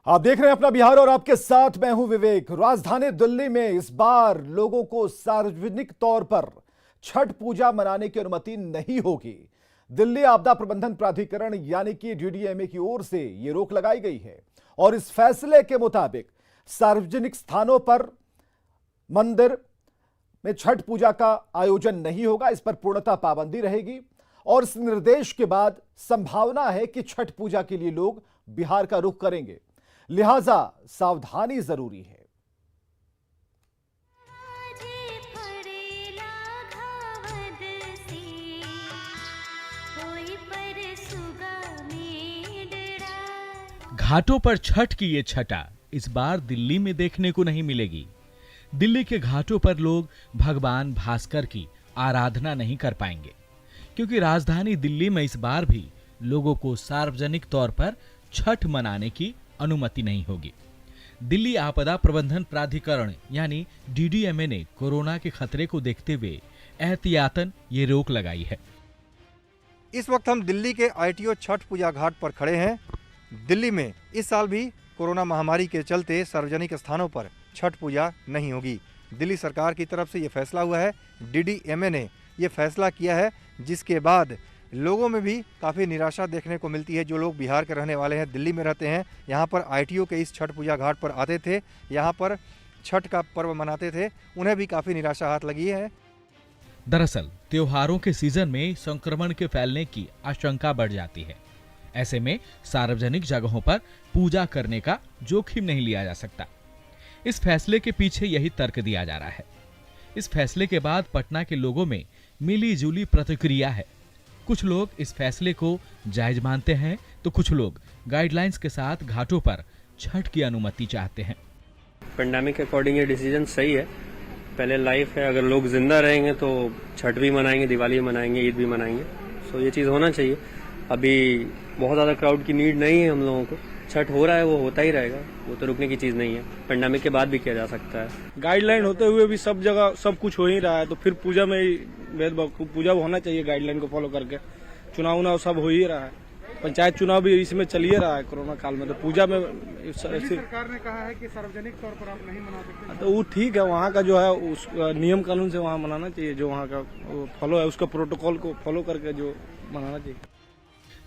आप देख रहे हैं अपना बिहार और आपके साथ मैं हूं विवेक। राजधानी दिल्ली में इस बार लोगों को सार्वजनिक तौर पर छठ पूजा मनाने की अनुमति नहीं होगी। दिल्ली आपदा प्रबंधन प्राधिकरण यानी कि डीडीएमए की ओर से यह रोक लगाई गई है और इस फैसले के मुताबिक सार्वजनिक स्थानों पर मंदिर में छठ पूजा का आयोजन नहीं होगा। इस पर पूर्णतः पाबंदी रहेगी और इस निर्देश के बाद संभावना है कि छठ पूजा के लिए लोग बिहार का रुख करेंगे, लिहाजा सावधानी जरूरी है। घाटों पर छठ की ये छटा इस बार दिल्ली में देखने को नहीं मिलेगी। दिल्ली के घाटों पर लोग भगवान भास्कर की आराधना नहीं कर पाएंगे, क्योंकि राजधानी दिल्ली में इस बार भी लोगों को सार्वजनिक तौर पर छठ मनाने की अनुमति नहीं होगी। दिल्ली आपदा प्रबंधन प्राधिकरण यानी डीडीएमए ने कोरोना के खतरे को देखते हुए एहतियातन ये रोक लगाई है। इस वक्त हम दिल्ली के आईटीओ छठ पूजा घाट पर खड़े हैं। दिल्ली में इस साल भी कोरोना महामारी के चलते सार्वजनिक स्थानों पर छठ पूजा नहीं होगी। दिल्ली सरकार की तरफ से ये फैसला हुआ है, डीडीएमए ने ये फैसला किया है, जिसके बाद लोगों में भी काफ़ी निराशा देखने को मिलती है। जो लोग बिहार के रहने वाले हैं, दिल्ली में रहते हैं, यहाँ पर आईटीओ के इस छठ पूजा घाट पर आते थे, यहाँ पर छठ का पर्व मनाते थे, उन्हें भी काफ़ी निराशा हाथ लगी है। दरअसल त्योहारों के सीजन में संक्रमण के फैलने की आशंका बढ़ जाती है। ऐसे में सार्वजनिक जगहों पर पूजा करने का जोखिम नहीं लिया जा सकता। इस फैसले के पीछे यही तर्क दिया जा रहा है। इस फैसले के बाद पटना के लोगों में मिली जुली प्रतिक्रिया है। कुछ लोग इस फैसले को जायज मानते हैं तो कुछ लोग गाइडलाइंस के साथ घाटों पर छठ की अनुमति चाहते हैं। पेंडेमिक के अकॉर्डिंग ये डिसीजन सही है। पहले लाइफ है, अगर लोग जिंदा रहेंगे तो छठ भी मनाएंगे, दिवाली भी मनाएंगे, ईद भी मनाएंगे। सो ये चीज़ होना चाहिए। अभी बहुत ज़्यादा क्राउड की नीड नहीं है हम लोगों को। छठ हो रहा है, वो होता ही रहेगा, वो तो रुकने की चीज़ नहीं है। पेंडेमिक के बाद भी किया जा सकता है। गाइडलाइन होते हुए भी सब जगह सब कुछ हो ही रहा है, तो फिर पूजा में ही भेदभाव, पूजा होना चाहिए गाइडलाइन को फॉलो करके। चुनाव उनाव सब हो ही रहा है, पंचायत चुनाव भी इसमें चल ही रहा है कोरोना काल में, तो पूजा में सरकार ने कहा है कि सार्वजनिक तौर पर आप नहीं मना सकते। तो वो ठीक है, वहाँ का जो है उस नियम कानून से वहाँ मनाना चाहिए, जो वहाँ का फॉलो है उसका प्रोटोकॉल को फॉलो करके जो मनाना चाहिए।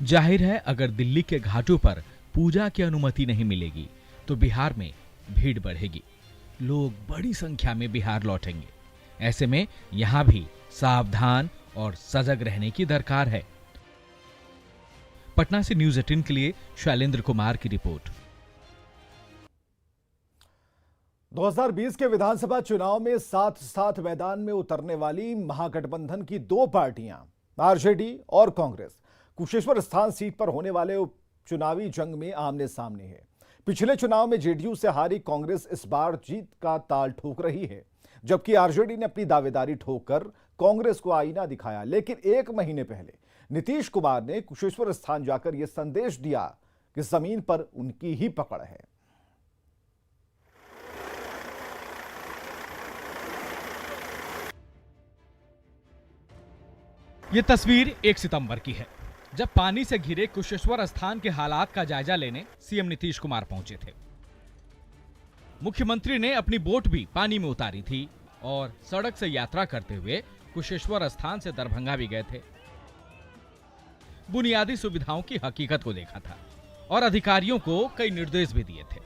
जाहिर है अगर दिल्ली के घाटों पर पूजा की अनुमति नहीं मिलेगी तो बिहार में भीड़ बढ़ेगी, लोग बड़ी संख्या में बिहार लौटेंगे। ऐसे में यहां भी सावधान और सजग रहने की दरकार है। पटना से न्यूज़ 18 के लिए शैलेंद्र कुमार की रिपोर्ट। 2020 के विधानसभा चुनाव में साथ साथ मैदान में उतरने वाली महागठबंधन की दो पार्टियां आरजेडी और कांग्रेस कुशेश्वर स्थान सीट पर होने वाले चुनावी जंग में आमने सामने है। पिछले चुनाव में जेडीयू से हारी कांग्रेस इस बार जीत का ताल ठोक रही है, जबकि आरजेडी ने अपनी दावेदारी ठोककर कांग्रेस को आईना दिखाया। लेकिन एक महीने पहले नीतीश कुमार ने कुशेश्वर स्थान जाकर यह संदेश दिया कि जमीन पर उनकी ही पकड़ है। ये तस्वीर 1 सितंबर की है, जब पानी से घिरे कुशेश्वर स्थान के हालात का जायजा लेने सीएम नीतीश कुमार पहुंचे थे। मुख्यमंत्री ने अपनी बोट भी पानी में उतारी थी और सड़क से यात्रा करते हुए कुशेश्वर स्थान से दरभंगा भी गए थे। बुनियादी सुविधाओं की हकीकत को देखा था और अधिकारियों को कई निर्देश भी दिए थे।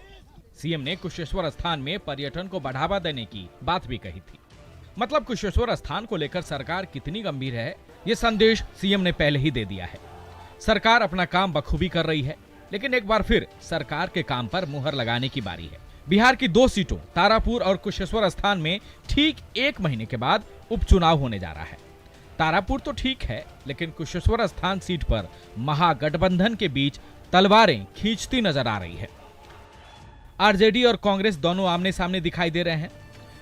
सीएम ने कुशेश्वर स्थान में पर्यटन को बढ़ावा देने की बात भी कही थी। मतलब कुशेश्वर स्थान को लेकर सरकार कितनी गंभीर है, ये संदेश सीएम ने पहले ही दे दिया है। सरकार अपना काम बखूबी कर रही है, लेकिन एक बार फिर सरकार के काम पर मुहर लगाने की बारी है। बिहार की 2 सीटों तारापुर और कुशेश्वर स्थान में ठीक 1 महीने के बाद उपचुनाव होने जा रहा है। तारापुर तो ठीक है, लेकिन कुशेश्वर स्थान सीट पर महागठबंधन के बीच तलवारें खींचती नजर आ रही है। आरजेडी और कांग्रेस दोनों आमने सामने दिखाई दे रहे हैं।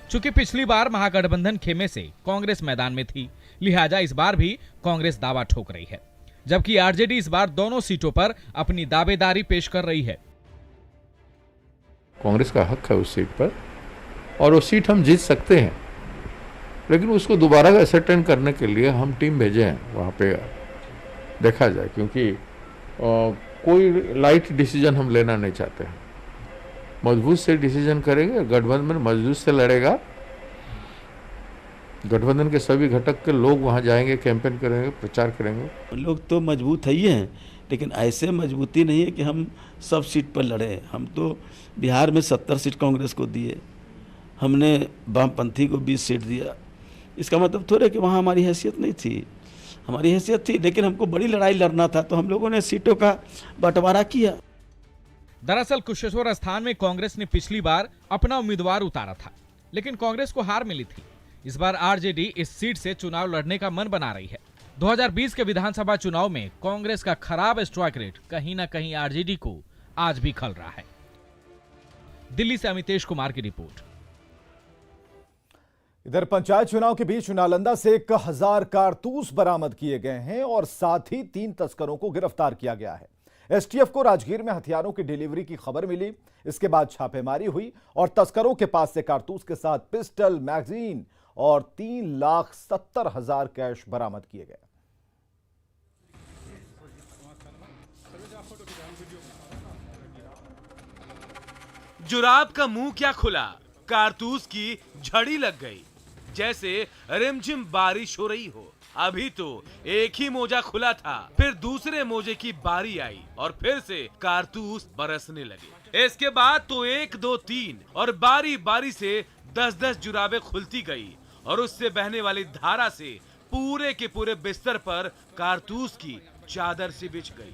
चूंकि पिछली बार महागठबंधन खेमे से कांग्रेस मैदान में थी, लिहाजा इस बार भी कांग्रेस दावा ठोक रही है, जबकि आरजेडी इस बार दोनों सीटों पर अपनी दावेदारी पेश कर रही है। कांग्रेस का हक है उस सीट पर और वो सीट हम जीत सकते हैं, लेकिन उसको दोबारा एसेटेन करने के लिए हम टीम भेजे हैं, वहाँ पे देखा जाए, क्योंकि कोई लाइट डिसीजन हम लेना नहीं चाहते हैं। मजबूत से डिसीजन करेंगे। गठबंधन मजबूत से लड़ेगा। गठबंधन के सभी घटक के लोग वहाँ जाएंगे, कैंपेन करेंगे, प्रचार करेंगे। लोग तो मजबूत है ही हैं, लेकिन ऐसे मजबूती नहीं है कि हम सब सीट पर लड़े। हम तो बिहार में 70 सीट कांग्रेस को दिए, हमने वामपंथी को 20 सीट दिया। इसका मतलब थोड़े कि वहाँ हमारी हैसियत नहीं थी, हमारी हैसियत थी, लेकिन हमको बड़ी लड़ाई लड़ना था तो हम लोगों ने सीटों का बंटवारा किया। दरअसल कुशेश्वर स्थान में कांग्रेस ने पिछली बार अपना उम्मीदवार उतारा था, लेकिन कांग्रेस को हार मिली थी। इस बार आरजेडी इस सीट से चुनाव लड़ने का मन बना रही है। 2020 के विधानसभा चुनाव में कांग्रेस का खराब स्ट्राइक रेट कहीं न कहीं आरजेडी को आज भी खल रहा है। दिल्ली से अमितेश कुमार की रिपोर्ट। इधर पंचायत चुनाव के बीच नालंदा से 1000 कारतूस बरामद किए गए हैं और साथ ही 3 तस्करों को गिरफ्तार किया गया है। एसटीएफ को राजगीर में हथियारों की डिलीवरी की खबर मिली। इसके बाद छापेमारी हुई और तस्करों के पास से कारतूस के साथ पिस्टल, मैगजीन और 3,70,000 कैश बरामद किए गए। जुराब का मुंह क्या खुला, कारतूस की झड़ी लग गई, जैसे रिमझिम बारिश हो रही हो। अभी तो एक ही मोजा खुला था, फिर दूसरे मोजे की बारी आई और फिर से कारतूस बरसने लगे। इसके बाद तो 1, 2, 3 और बारी बारी से 10-10 जुराबें खुलती गई और उससे बहने वाली धारा से पूरे के पूरे बिस्तर पर कारतूस की चादर सी बिछ गई।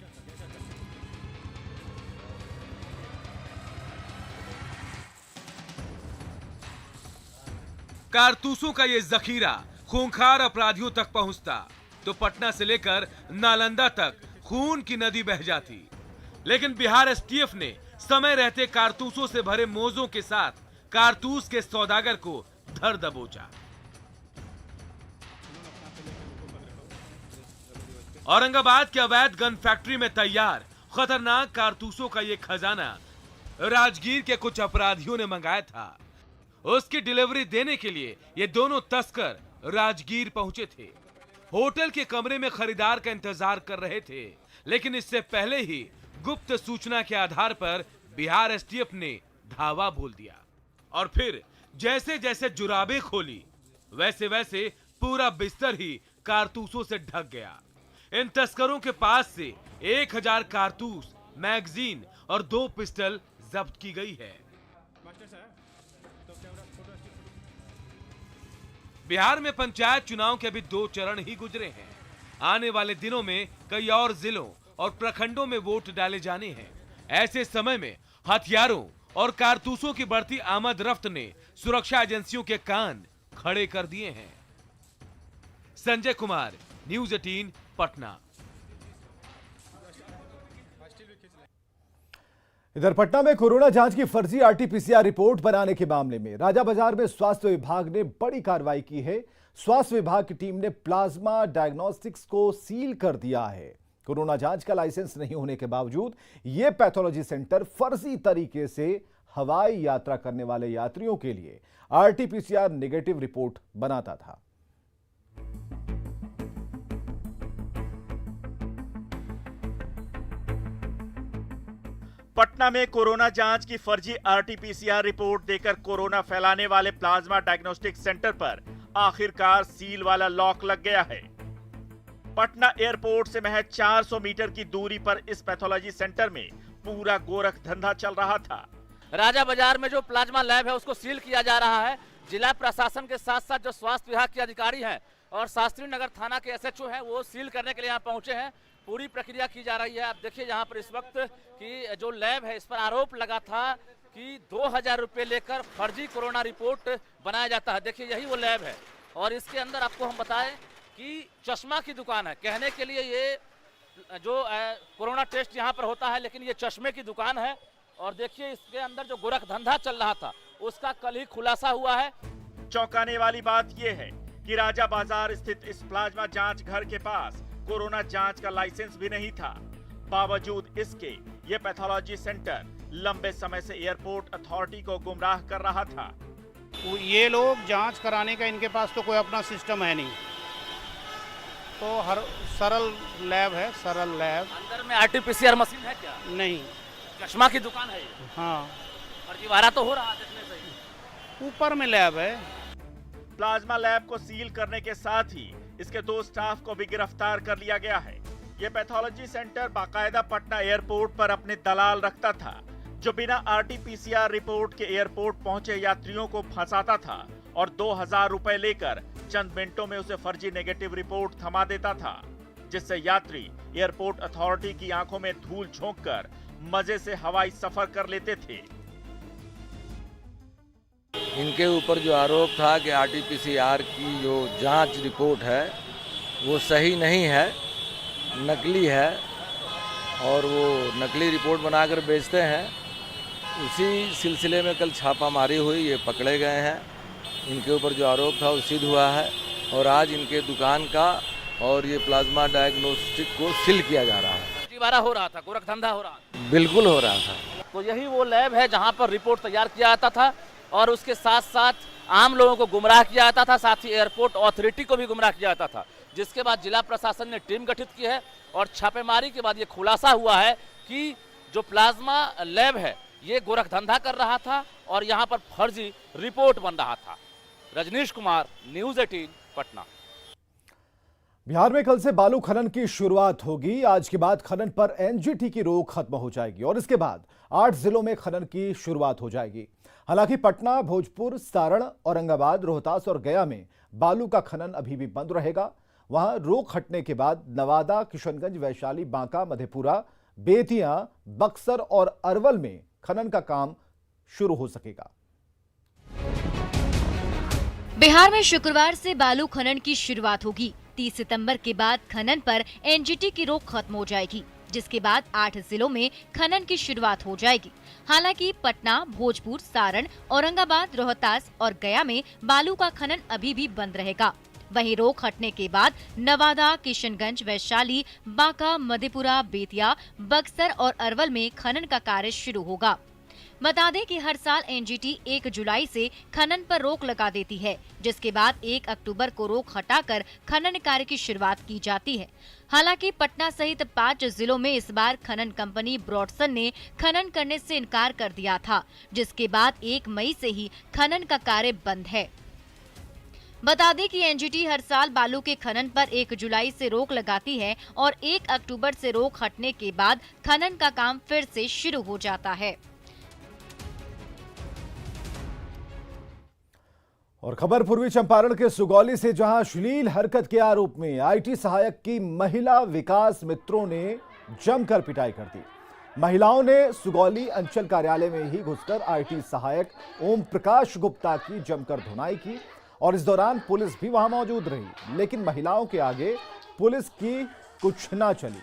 कारतूसों का ये जखीरा खूंखार अपराधियों तक पहुंचता तो पटना से लेकर नालंदा तक खून की नदी बह जाती। लेकिन बिहार एसटीएफ ने समय रहते कारतूसों से भरे मोजों के साथ कारतूस के सौदागर को धर दबोचा। औरंगाबाद के अवैध गन फैक्ट्री में तैयार खतरनाक कारतूसों का ये खजाना राजगीर के कुछ अपराधियों ने मंगाया था। उसकी डिलीवरी देने के लिए ये दोनों तस्कर राजगीर पहुंचे थे। होटल के कमरे में खरीदार का इंतजार कर रहे थे, लेकिन इससे पहले ही गुप्त सूचना के आधार पर बिहार एसटीएफ ने धावा बोल दिया और फिर जैसे जैसे जुराबें खोली वैसे वैसे पूरा बिस्तर ही कारतूसों से ढक गया। इन तस्करों के पास से 1000 कारतूस, मैगजीन और 2 पिस्टल जब्त की गई है। बिहार में पंचायत चुनाव के अभी 2 चरण ही गुजरे हैं। आने वाले दिनों में कई और जिलों और प्रखंडों में वोट डाले जाने हैं। ऐसे समय में हथियारों और कारतूसों की बढ़ती आमद रफ्त ने सुरक्षा एजेंसियों के कान खड़े कर दिए हैं। संजय कुमार, न्यूज़ 18, पटना। इधर पटना में कोरोना जांच की फर्जी आरटीपीसीआर रिपोर्ट बनाने के मामले में राजा बाजार में स्वास्थ्य विभाग ने बड़ी कार्रवाई की है। स्वास्थ्य विभाग की टीम ने प्लाज्मा डायग्नोस्टिक्स को सील कर दिया है। कोरोना जांच का लाइसेंस नहीं होने के बावजूद यह पैथोलॉजी सेंटर फर्जी तरीके से हवाई यात्रा करने वाले यात्रियों के लिए आरटीपीसीआर नेगेटिव रिपोर्ट बनाता था। पटना में कोरोना जांच की फर्जी आरटीपीसीआर रिपोर्ट देकर कोरोना फैलाने वाले प्लाज्मा डायग्नोस्टिक सेंटर पर आखिरकार सील वाला लॉक लग गया है। पटना एयरपोर्ट से महज 400 मीटर की दूरी पर इस पैथोलॉजी सेंटर में पूरा गोरख धंधा चल रहा था। राजा बाजार में जो प्लाज्मा लैब है उसको सील किया जा रहा है। जिला प्रशासन के साथ साथ जो स्वास्थ्य विभाग के अधिकारी हैं और शास्त्री नगर थाना के एसएचओ हैं वो सील करने के लिए यहाँ पहुंचे हैं। पूरी प्रक्रिया की जा रही है। आप देखिए यहाँ पर इस वक्त की जो लैब है इस पर आरोप लगा था कि 2000 रुपये लेकर फर्जी कोरोना रिपोर्ट बनाया जाता है। देखिए यही वो लैब है और इसके अंदर आपको हम बताएं कि चश्मा की दुकान है। कहने के लिए ये जो कोरोना टेस्ट यहाँ पर होता है, लेकिन ये चश्मे की दुकान है। और देखिए इसके अंदर जो गोरख धंधा चल रहा था उसका कल ही खुलासा हुआ है। चौंकाने वाली बात यह है कि राजा बाजार स्थित इस प्लाज्मा जांच घर के पास कोरोना जांच का लाइसेंस भी नहीं था। बावजूद इसके ये पैथोलॉजी सेंटर लंबे समय से एयरपोर्ट अथॉरिटी को गुमराह कर रहा था। ये लोग जांच कराने का इनके पास तो कोई अपना सिस्टम है नहीं, तो हर सरल लैब है, सरल लैब। अंदर में आरटीपीसीआर मशीन है क्या? नहीं, चश्मा की दुकान है ये। हाँ, फर्जीवाड़ा तो हो रहा है देखने से ही। ऊपर में लैब है। प्लाज्मा लैब को सील करने के साथ ही इसके 2 स्टाफ को भी गिरफ्तार कर लिया गया है। ये पैथोलॉजी सेंटर बाकायदा पटना एयरपोर्ट पर अपने दलाल रखता था, जो बिना RT-PCR रिपोर्ट के एयरपोर्ट पहुंचे यात्रियों को फंसाता था और 2000 रुपए लेकर चंद मिनटों में उसे फर्जी नेगेटिव रिपोर्ट थमा देता था, जिससे यात्री एयरपोर्ट अथॉरिटी की आंखों में धूल झोंककर मजे से हवाई सफर कर लेते थे। इनके ऊपर जो आरोप था कि RT-PCR की जो जांच रिपोर्ट है वो सही नहीं है, नकली है और वो नकली रिपोर्ट बनाकर बेचते हैं। उसी सिलसिले में कल छापामारी हुई, ये पकड़े गए हैं। इनके ऊपर जो आरोप था वो सिद्ध हुआ है और आज इनके दुकान का और ये प्लाज्मा डायग्नोस्टिक को सील किया जा रहा है। फर्जीवाड़ा हो रहा था, गोरखधंधा हो रहा था। बिल्कुल हो रहा था। तो यही वो लैब है जहां पर रिपोर्ट तैयार किया जाता था और उसके साथ साथ आम लोगों को गुमराह किया जाता था, साथ ही एयरपोर्ट अथॉरिटी को भी गुमराह किया जाता था। जिसके बाद जिला प्रशासन ने टीम गठित की है और छापेमारी के बाद ये खुलासा हुआ है कि जो प्लाज्मा लैब है ये गोरखधंधा कर रहा था और यहाँ पर फर्जी रिपोर्ट बन रहा था। रजनीश कुमार, न्यूज़ 18 पटना। बिहार में कल से बालू खनन की शुरुआत होगी। आज के बाद खनन पर एनजीटी की रोक खत्म हो जाएगी और इसके बाद 8 जिलों में खनन की शुरुआत हो जाएगी। हालांकि पटना, भोजपुर, सारण, औरंगाबाद, रोहतास और गया में बालू का खनन अभी भी बंद रहेगा। वहां रोक हटने के बाद नवादा, किशनगंज, वैशाली, बांका, मधेपुरा, बेतिया, बक्सर और अरवल में खनन का काम शुरू हो सकेगा। बिहार में शुक्रवार से बालू खनन की शुरुआत होगी। 30 सितंबर के बाद खनन पर एनजीटी की रोक खत्म हो जाएगी, जिसके बाद 8 जिलों में खनन की शुरुआत हो जाएगी। हालांकि पटना, भोजपुर, सारण, औरंगाबाद, रोहतास और गया में बालू का खनन अभी भी बंद रहेगा। वहीं रोक हटने के बाद नवादा, किशनगंज, वैशाली, बांका, मधेपुरा, बेतिया, बक्सर और अरवल में खनन का कार्य शुरू होगा। बता दें कि हर साल एनजीटी 1 जुलाई से खनन पर रोक लगा देती है, जिसके बाद 1 अक्टूबर को रोक हटाकर खनन कार्य की शुरुआत की जाती है। हालांकि पटना सहित 5 जिलों में इस बार खनन कंपनी ब्रॉडसन ने खनन करने से इनकार कर दिया था, जिसके बाद 1 मई से ही खनन का कार्य बंद है। बता दें कि एनजीटी हर साल बालू के खनन पर 1 जुलाई से रोक लगाती है और 1 अक्टूबर से रोक हटने के बाद खनन का काम फिर से शुरू हो जाता है। और खबर पूर्वी चंपारण के सुगौली से, जहां अश्लील हरकत के आरोप में आईटी सहायक की महिला विकास मित्रों ने जमकर पिटाई कर दी। महिलाओं ने सुगौली अंचल कार्यालय में ही घुसकर आईटी सहायक ओम प्रकाश गुप्ता की जमकर धुनाई की और इस दौरान पुलिस भी वहां मौजूद रही, लेकिन महिलाओं के आगे पुलिस की कुछ ना चली।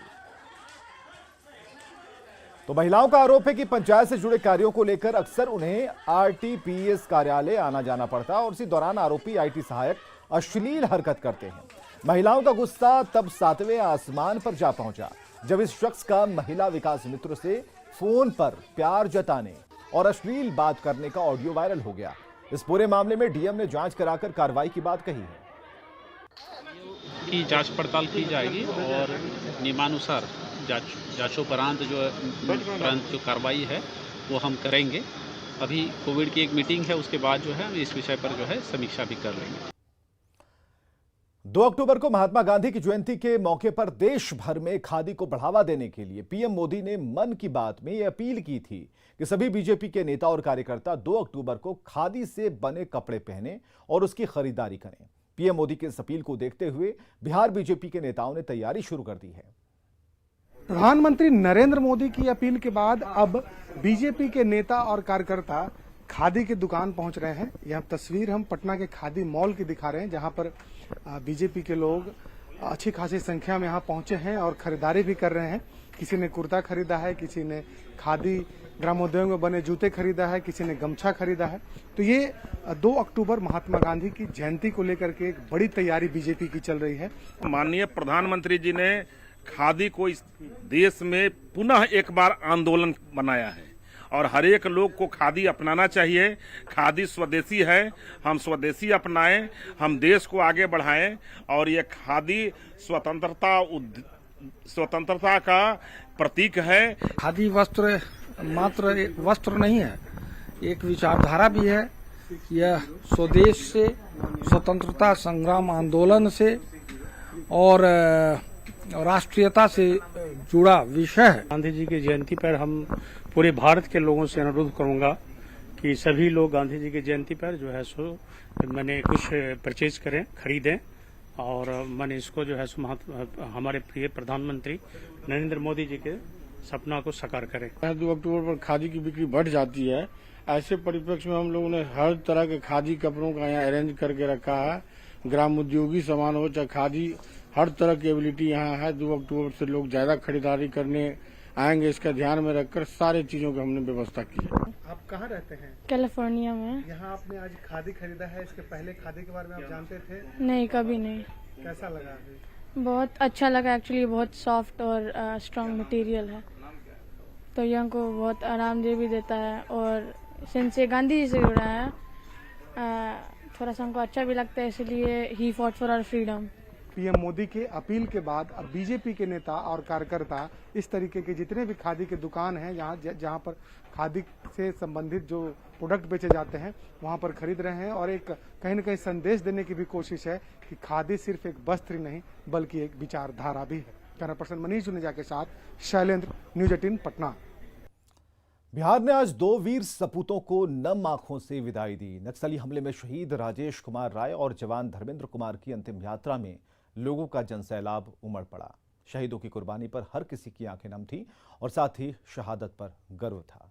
तो महिलाओं का आरोप है कि पंचायत से जुड़े कार्यों को लेकर अक्सर उन्हें आरटीपीएस कार्यालय आना जाना पड़ता है और इसी दौरान आरोपी आईटी सहायक अश्लील हरकत करते हैं। महिलाओं का गुस्सा तब 7वें आसमान पर जा पहुंचा जब इस शख्स का महिला विकास मित्र से फोन पर प्यार जताने और अश्लील बात करने का ऑडियो वायरल हो गया। इस पूरे मामले में डीएम ने जांच कराकर कार्रवाई की बात कही है की जांच पड़ताल की जाएगी और नियमानुसार जांचोपरांत जो कार्रवाई है वो हम करेंगे। अभी कोविड की एक मीटिंग है, उसके बाद जो है हम इस विषय पर जो है समीक्षा भी कर लेंगे। 2 अक्टूबर को महात्मा गांधी की जयंती के मौके पर देश भर में खादी को बढ़ावा देने के लिए पीएम मोदी ने मन की बात में यह अपील की थी कि सभी बीजेपी के नेता और कार्यकर्ता 2 अक्टूबर को खादी से बने कपड़े पहने और उसकी खरीदारी करें। पीएम मोदी के इस अपील को देखते हुए बिहार बीजेपी के नेताओं ने तैयारी शुरू कर दी है। प्रधानमंत्री नरेंद्र मोदी की अपील के बाद अब बीजेपी के नेता और कार्यकर्ता खादी की दुकान पहुंच रहे हैं। यह तस्वीर हम पटना के खादी मॉल की दिखा रहे हैं, जहां पर बीजेपी के लोग अच्छी खासी संख्या में यहां पहुंचे हैं और खरीदारी भी कर रहे हैं। किसी ने कुर्ता खरीदा है, किसी ने खादी ग्रामोद्योग में बने जूते खरीदा है, किसी ने गमछा खरीदा है। तो ये 2 अक्टूबर महात्मा गांधी की जयंती को लेकर के एक बड़ी तैयारी बीजेपी की चल रही है। माननीय प्रधानमंत्री जी ने खादी को इस देश में पुनः एक बार आंदोलन बनाया है और हर एक लोग को खादी अपनाना चाहिए। खादी स्वदेशी है, हम स्वदेशी अपनाएं, हम देश को आगे बढ़ाएं और ये खादी स्वतंत्रता का प्रतीक है। खादी वस्त्र मात्र वस्त्र नहीं है, एक विचारधारा भी है। यह स्वदेश से, स्वतंत्रता संग्राम आंदोलन से और राष्ट्रीयता से जुड़ा विषय है। गांधी जी की जयंती पर हम पूरे भारत के लोगों से अनुरोध करूंगा कि सभी लोग गांधी जी की जयंती पर जो है सो मैंने कुछ परचेज करें, खरीदें और मैंने इसको जो है सो हमारे प्रिय प्रधानमंत्री नरेंद्र मोदी जी के सपना को साकार करें। 2 अक्टूबर पर खादी की बिक्री बढ़ जाती है। ऐसे परिप्रेक्ष्य में हम लोगों ने हर तरह के खादी कपड़ों का यहाँ अरेंज करके रखा है। ग्राम उद्योगी सामान हो चाहे खादी, हर तरह की एबिलिटी यहाँ है। 2 अक्टूबर से लोग ज्यादा खरीदारी करने आएंगे, इसका ध्यान में रखकर सारी चीजों की हमने व्यवस्था की है। आप कहाँ रहते हैं? कैलिफोर्निया में। यहाँ आपने आज खादी खरीदा है, इसके पहले खादी के बारे में आप जानते थे? नहीं, कभी नहीं। कैसा लगा? बहुत अच्छा लगा एक्चुअली। बहुत सॉफ्ट और स्ट्रॉन्ग मटेरियल है, तो यंग को बहुत आरामदेह भी देता है और सिंस ये गांधी जी से जुड़ा है थोड़ा सा हमको अच्छा भी लगता है, इसलिए ही fought for our freedom. PM Modi के अपील के बाद अब बीजेपी के नेता और कार्यकर्ता इस तरीके के जितने भी खादी के दुकान हैं जहां पर खादी से संबंधित जो प्रोडक्ट बेचे जाते हैं वहां पर खरीद रहे हैं और एक कहीं न कहीं संदेश देने की भी कोशिश है कि खादी सिर्फ एक वस्त्र नहीं बल्कि एक विचारधारा भी है। कैमरा पर्सन मनीष जुनेजा के साथ शैलेंद्र, न्यूज 18 पटना। बिहार ने आज 2 वीर सपूतों को नम आंखों से विदाई दी। नक्सली हमले में शहीद राजेश कुमार राय और जवान धर्मेंद्र कुमार की अंतिम यात्रा में लोगों का जनसैलाब उमड़ पड़ा। शहीदों की कुर्बानी पर हर किसी की आंखें नम थी और साथ ही शहादत पर गर्व था।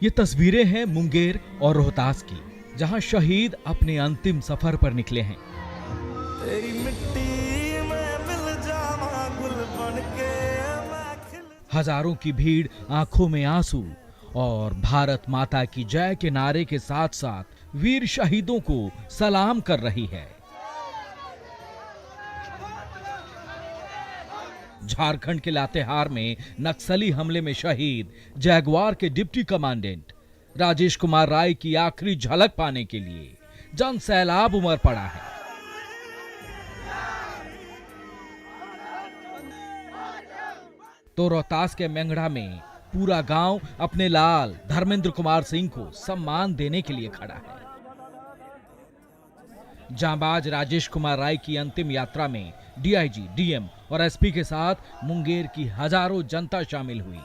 ये तस्वीरें हैं मुंगेर और रोहतास की, जहां शहीद अपने अंतिम सफर पर निकले हैं। तेरी मिट्टी में मिल जावा गुल बनके मैं खिल। हजारों की भीड़ आंखों में आंसू और भारत माता की जय के नारे के साथ साथ वीर शहीदों को सलाम कर रही है। झारखंड के लातेहार में नक्सली हमले में शहीद जैगवार के डिप्टी कमांडेंट राजेश कुमार राय की आखिरी झलक पाने के लिए जन सैलाब उमड़ पड़ा है। तो रोहतास के मेंगड़ा में पूरा गांव अपने लाल धर्मेंद्र कुमार सिंह को सम्मान देने के लिए खड़ा है। जांबाज राजेश कुमार राय की अंतिम यात्रा में डीआईजी, डीएम और एसपी के साथ मुंगेर की हजारों जनता शामिल हुई।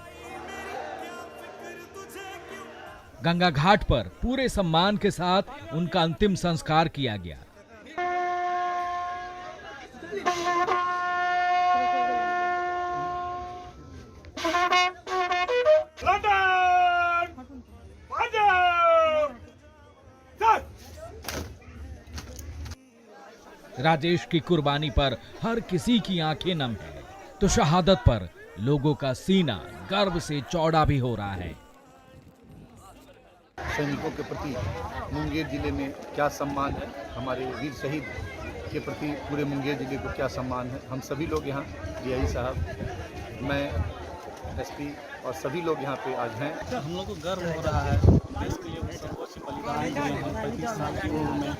गंगा घाट पर पूरे सम्मान के साथ उनका अंतिम संस्कार किया गया। राजेश की कुर्बानी पर हर किसी की आंखें नम है, तो शहादत पर लोगों का सीना गर्व से चौड़ा भी हो रहा है। सैनिकों के प्रति मुंगेर जिले में क्या सम्मान है, हमारे वीर शहीद के प्रति पूरे मुंगेर जिले को क्या सम्मान है। हम सभी लोग यहाँ, डीआई साहब, मैं, एसपी और सभी लोग यहाँ पे आज हैं। हम लोग को गर्व हो रहा है, देश के लिए सर्वोच्च बलिदान दिए हैं। 35 साल की उम्र में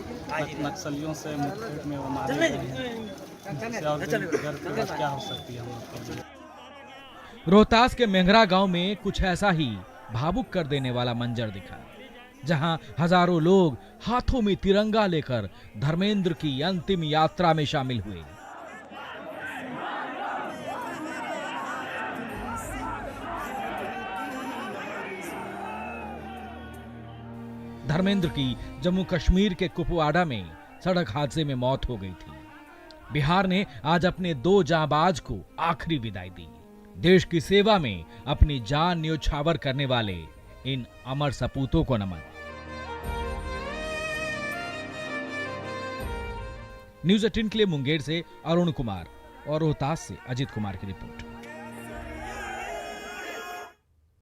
नक्सलियों से मुठभेड़ में वो मारे गए हैं। और गर्व की बात क्या हो सकती है हम लोग के लिए। रोहतास के मेंगरा गांव में कुछ ऐसा ही भावुक कर देने वाला मंजर दिखा, जहां हजारों लोग हाथों में तिरंगा लेकर धर्मेंद्र की अंतिम यात्रा में शामिल हुए। धर्मेंद्र की जम्मू कश्मीर के कुपवाड़ा में सड़क हादसे में मौत हो गई थी। बिहार ने आज अपने 2 जांबाज को आखिरी विदाई दी। देश की सेवा में अपनी जान न्योछावर करने वाले इन अमर सपूतों को नमन। न्यूज 18 के लिए मुंगेर से अरुण कुमार और रोहतास से अजित कुमार की रिपोर्ट।